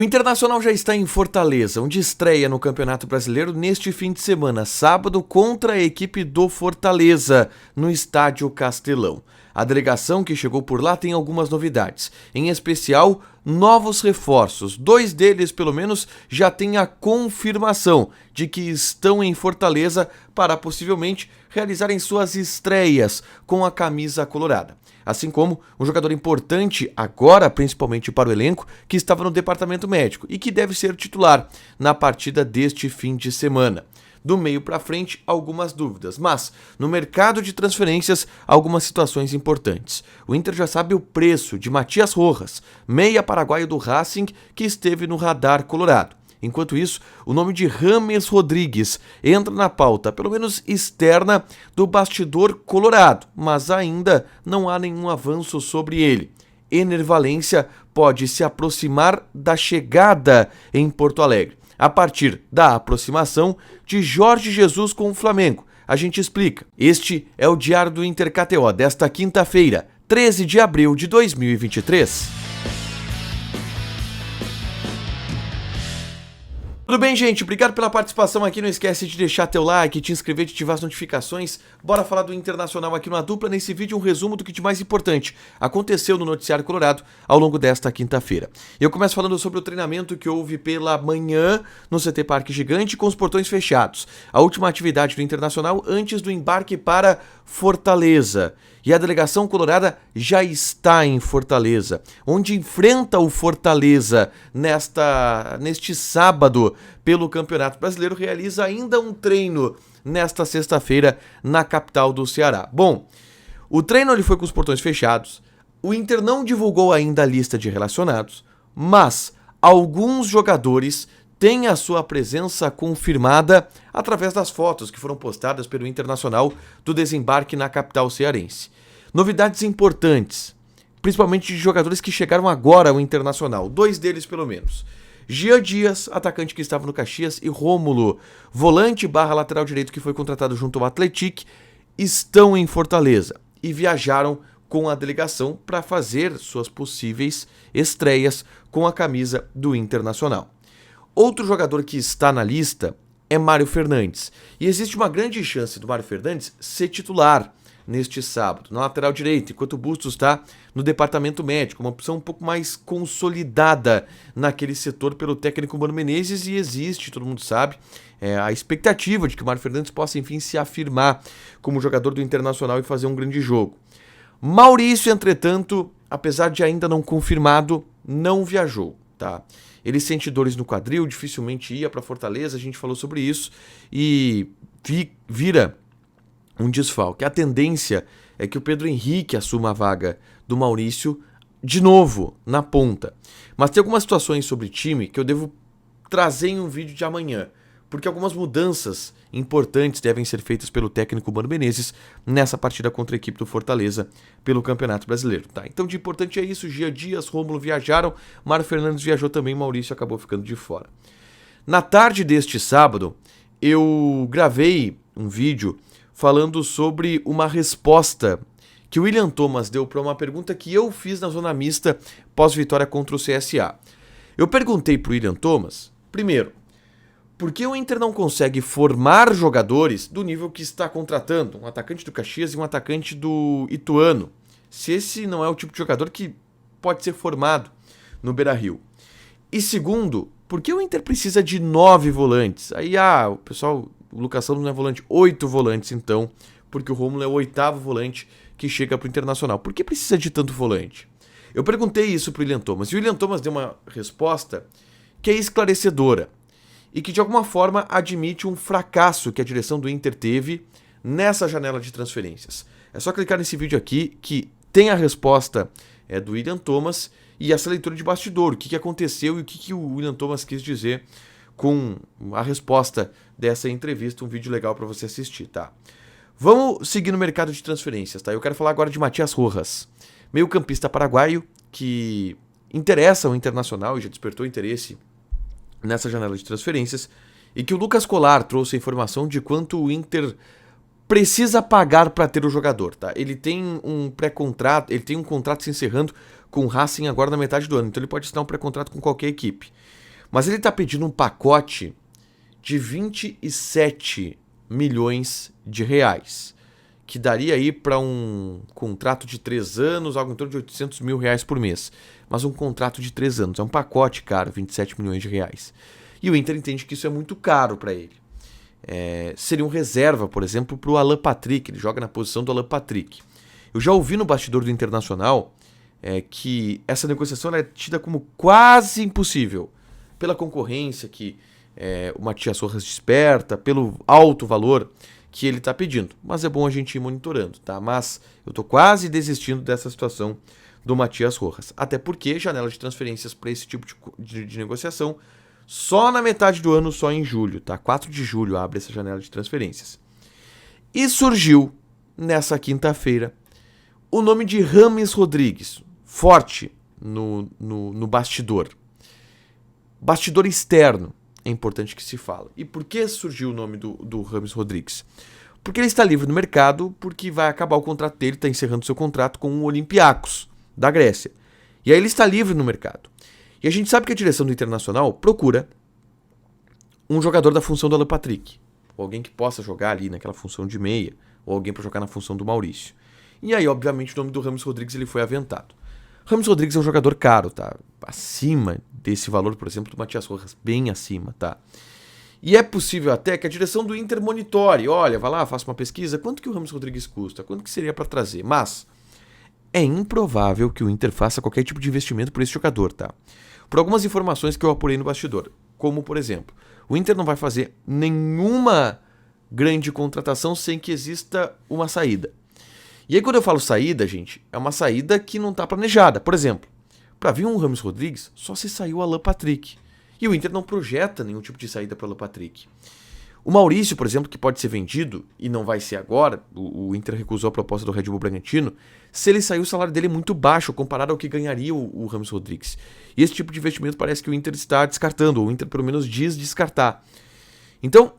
O Internacional já está em Fortaleza, onde estreia no Campeonato Brasileiro neste fim de semana, sábado, contra a equipe do Fortaleza, no Estádio Castelão. A delegação que chegou por lá tem algumas novidades, em especial novos reforços. 2 deles, pelo menos, já têm a confirmação de que estão em Fortaleza para possivelmente realizarem suas estreias com a camisa colorada. Assim como um jogador importante agora, principalmente para o elenco, que estava no departamento médico e que deve ser titular na partida deste fim de semana. Do meio para frente, algumas dúvidas, mas no mercado de transferências, algumas situações importantes. O Inter já sabe o preço de Matias Rojas, meia paraguaio do Racing, que esteve no radar colorado. Enquanto isso, o nome de James Rodrigues entra na pauta, pelo menos externa, do bastidor colorado, mas ainda não há nenhum avanço sobre ele. Ener Valencia pode se aproximar da chegada em Porto Alegre, a partir da aproximação de Jorge Jesus com o Flamengo. A gente explica. Este é o Diário do Inter KTO desta quinta-feira, 13 de abril de 2023. Tudo bem, gente? Obrigado pela participação aqui. Não esquece de deixar teu like, te inscrever, de ativar as notificações. Bora falar do Internacional aqui na dupla. Nesse vídeo, um resumo do que de mais importante aconteceu no noticiário colorado ao longo desta quinta-feira. Eu começo falando sobre o treinamento que houve pela manhã no CT Parque Gigante com os portões fechados. A última atividade do Internacional antes do embarque para Fortaleza. E a delegação colorada já está em Fortaleza, onde enfrenta o Fortaleza neste sábado pelo Campeonato Brasileiro. Realiza ainda um treino nesta sexta-feira na capital do Ceará. Bom, o treino ele foi com os portões fechados. O Inter não divulgou ainda a lista de relacionados, mas alguns jogadores têm a sua presença confirmada através das fotos que foram postadas pelo Internacional do desembarque na capital cearense. Novidades importantes, principalmente de jogadores que chegaram agora ao Internacional, 2 deles pelo menos. Jean Dias, atacante que estava no Caxias, e Rômulo, volante / lateral direito que foi contratado junto ao Atlético, estão em Fortaleza e viajaram com a delegação para fazer suas possíveis estreias com a camisa do Internacional. Outro jogador que está na lista é Mário Fernandes. E existe uma grande chance do Mário Fernandes ser titular neste sábado, na lateral direita, enquanto o Bustos está no departamento médico, uma opção um pouco mais consolidada naquele setor pelo técnico Mano Menezes, e existe, todo mundo sabe, a expectativa de que o Mário Fernandes possa, enfim, se afirmar como jogador do Internacional e fazer um grande jogo. Maurício, entretanto, apesar de ainda não confirmado, não viajou, tá? Ele sente dores no quadril, dificilmente ia para Fortaleza, a gente falou sobre isso, e vira um desfalque. A tendência é que o Pedro Henrique assuma a vaga do Maurício de novo na ponta. Mas tem algumas situações sobre time que eu devo trazer em um vídeo de amanhã, porque algumas mudanças importantes devem ser feitas pelo técnico Mano Menezes nessa partida contra a equipe do Fortaleza pelo Campeonato Brasileiro. Tá? Então de importante é isso, Gia Dias, Rômulo viajaram, Mário Fernandes viajou também, Maurício acabou ficando de fora. Na tarde deste sábado, eu gravei um vídeo falando sobre uma resposta que o William Thomas deu para uma pergunta que eu fiz na zona mista pós-vitória contra o CSA. Eu perguntei para o William Thomas, primeiro, por que o Inter não consegue formar jogadores do nível que está contratando? Um atacante do Caxias e um atacante do Ituano. Se esse não é o tipo de jogador que pode ser formado no Beira-Rio. E segundo, por que o Inter precisa de 9 volantes? Aí, o pessoal, o Lucas Santos não é volante, 8 volantes então, porque o Rômulo é o 8º volante que chega para o Internacional. Por que precisa de tanto volante? Eu perguntei isso para o William Thomas, e o William Thomas deu uma resposta que é esclarecedora e que de alguma forma admite um fracasso que a direção do Inter teve nessa janela de transferências. É só clicar nesse vídeo aqui que tem a resposta do William Thomas e essa leitura de bastidor, o que aconteceu e o que o William Thomas quis dizer com a resposta dessa entrevista, um vídeo legal para você assistir, tá? Vamos seguir no mercado de transferências, tá? Eu quero falar agora de Matias Rojas, meio-campista paraguaio que interessa ao Internacional e já despertou interesse nessa janela de transferências, e que o Lucas Colar trouxe a informação de quanto o Inter precisa pagar para ter o jogador, tá? Ele tem um pré-contrato, ele tem um contrato se encerrando com o Racing agora na metade do ano, então ele pode assinar um pré-contrato com qualquer equipe. Mas ele está pedindo um pacote de 27 milhões de reais, que daria aí para um contrato de 3 anos, algo em torno de 800 mil reais por mês. Mas um contrato de 3 anos, é um pacote caro, 27 milhões de reais. E o Inter entende que isso é muito caro para ele. Seria um reserva, por exemplo, para o Alan Patrick, ele joga na posição do Alan Patrick. Eu já ouvi no bastidor do Internacional que essa negociação é tida como quase impossível, pela concorrência que o Matias Rojas desperta, pelo alto valor que ele está pedindo. Mas é bom a gente ir monitorando, tá? Mas eu estou quase desistindo dessa situação do Matias Rojas. Até porque janela de transferências para esse tipo de negociação só na metade do ano, só em julho, tá? 4 de julho abre essa janela de transferências. E surgiu, nessa quinta-feira, o nome de Rames Rodrigues, forte no bastidor. Bastidor externo, é importante que se fale. E por que surgiu o nome do Rames Rodrigues? Porque ele está livre no mercado, porque vai acabar o contrato dele, está encerrando seu contrato com o Olympiacos, da Grécia. E aí ele está livre no mercado. E a gente sabe que a direção do Internacional procura um jogador da função do Alan Patrick, ou alguém que possa jogar ali naquela função de meia, ou alguém para jogar na função do Maurício. E aí, obviamente, o nome do Rames Rodrigues ele foi aventado. Rames Rodrigues é um jogador caro, tá? Acima desse valor, por exemplo, do Matias Rojas, bem acima, tá? E é possível até que a direção do Inter monitore, olha, vai lá, faça uma pesquisa, quanto que o Rames Rodrigues custa, quanto que seria para trazer, mas é improvável que o Inter faça qualquer tipo de investimento por esse jogador, tá? Por algumas informações que eu apurei no bastidor, como, por exemplo, o Inter não vai fazer nenhuma grande contratação sem que exista uma saída. E aí quando eu falo saída, gente, é uma saída que não está planejada. Por exemplo, para vir um Rames Rodrigues, só se saiu o Alan Patrick. E o Inter não projeta nenhum tipo de saída para o Alan Patrick. O Maurício, por exemplo, que pode ser vendido, e não vai ser agora, o Inter recusou a proposta do Red Bull Bragantino, se ele sair o salário dele é muito baixo comparado ao que ganharia o Rames Rodrigues. E esse tipo de investimento parece que o Inter está descartando, ou o Inter pelo menos diz descartar. Então,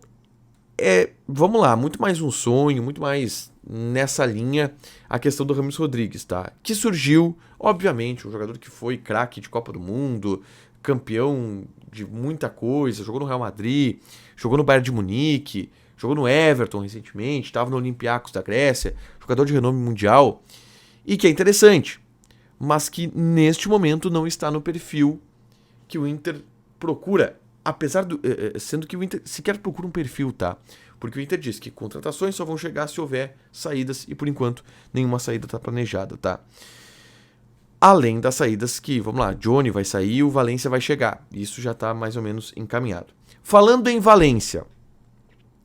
vamos lá, muito mais um sonho, muito mais nessa linha a questão do Rames Rodrigues, tá? Que surgiu, obviamente, um jogador que foi craque de Copa do Mundo, campeão de muita coisa, jogou no Real Madrid, jogou no Bayern de Munique, jogou no Everton recentemente, estava no Olympiacos da Grécia, jogador de renome mundial, e que é interessante, mas que neste momento não está no perfil que o Inter procura, apesar do sendo que o Inter sequer procura um perfil, tá? Porque o Inter diz que contratações só vão chegar se houver saídas e por enquanto nenhuma saída está planejada, tá? Além das saídas que, vamos lá, Johnny vai sair e o Valência vai chegar. Isso já está mais ou menos encaminhado. Falando em Valência,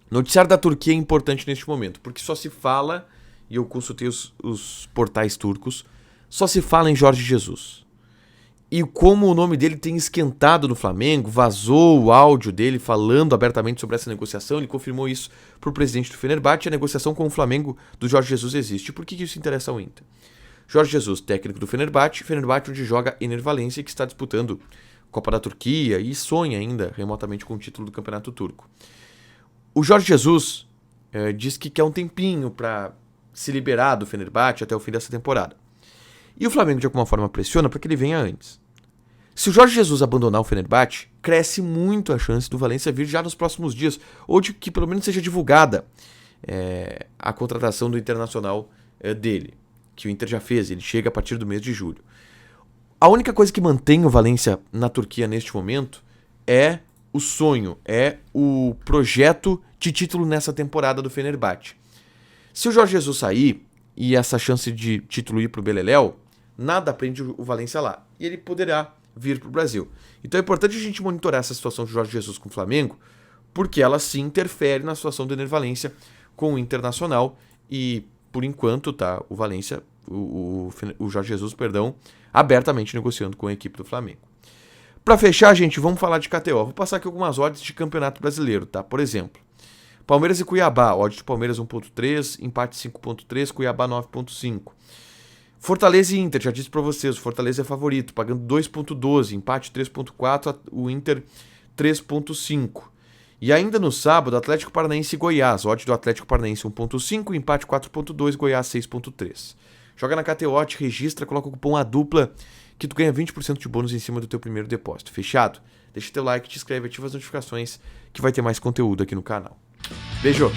noticiário da Turquia é importante neste momento, porque só se fala, e eu consultei os portais turcos, só se fala em Jorge Jesus. E como o nome dele tem esquentado no Flamengo, vazou o áudio dele falando abertamente sobre essa negociação, ele confirmou isso para o presidente do Fenerbahçe, a negociação com o Flamengo do Jorge Jesus existe. Por que isso interessa ao Inter? Jorge Jesus, técnico do Fenerbahçe onde joga Ener Valencia, que está disputando Copa da Turquia e sonha ainda remotamente com o título do Campeonato Turco. O Jorge Jesus diz que quer um tempinho para se liberar do Fenerbahçe até o fim dessa temporada. E o Flamengo, de alguma forma, pressiona para que ele venha antes. Se o Jorge Jesus abandonar o Fenerbahçe, cresce muito a chance do Valencia vir já nos próximos dias, ou de que pelo menos seja divulgada a contratação do Internacional dele, que o Inter já fez, ele chega a partir do mês de julho. A única coisa que mantém o Valencia na Turquia neste momento é o sonho, é o projeto de título nessa temporada do Fenerbahçe. Se o Jorge Jesus sair e essa chance de título ir para o Beleléu, nada prende o Valencia lá. E ele poderá vir para o Brasil. Então é importante a gente monitorar essa situação de Jorge Jesus com o Flamengo, porque ela sim interfere na situação do Ener Valencia com o Internacional. E por enquanto, tá, o Valencia, o Jorge Jesus, perdão, abertamente negociando com a equipe do Flamengo. Para fechar, gente, vamos falar de KTO. Vou passar aqui algumas odds de Campeonato Brasileiro, tá? Por exemplo, Palmeiras e Cuiabá, odd de Palmeiras 1.3, empate 5.3, Cuiabá 9.5. Fortaleza e Inter, já disse para vocês, o Fortaleza é favorito, pagando 2.12, empate 3.4, o Inter 3.5. E ainda no sábado, Atlético Paranaense e Goiás, odd do Atlético Paranaense 1.5, empate 4.2, Goiás 6.3. Joga na KTO, te registra, coloca o cupom ADUPLA que tu ganha 20% de bônus em cima do teu primeiro depósito. Fechado? Deixa teu like, te inscreve, ativa as notificações que vai ter mais conteúdo aqui no canal. Beijo!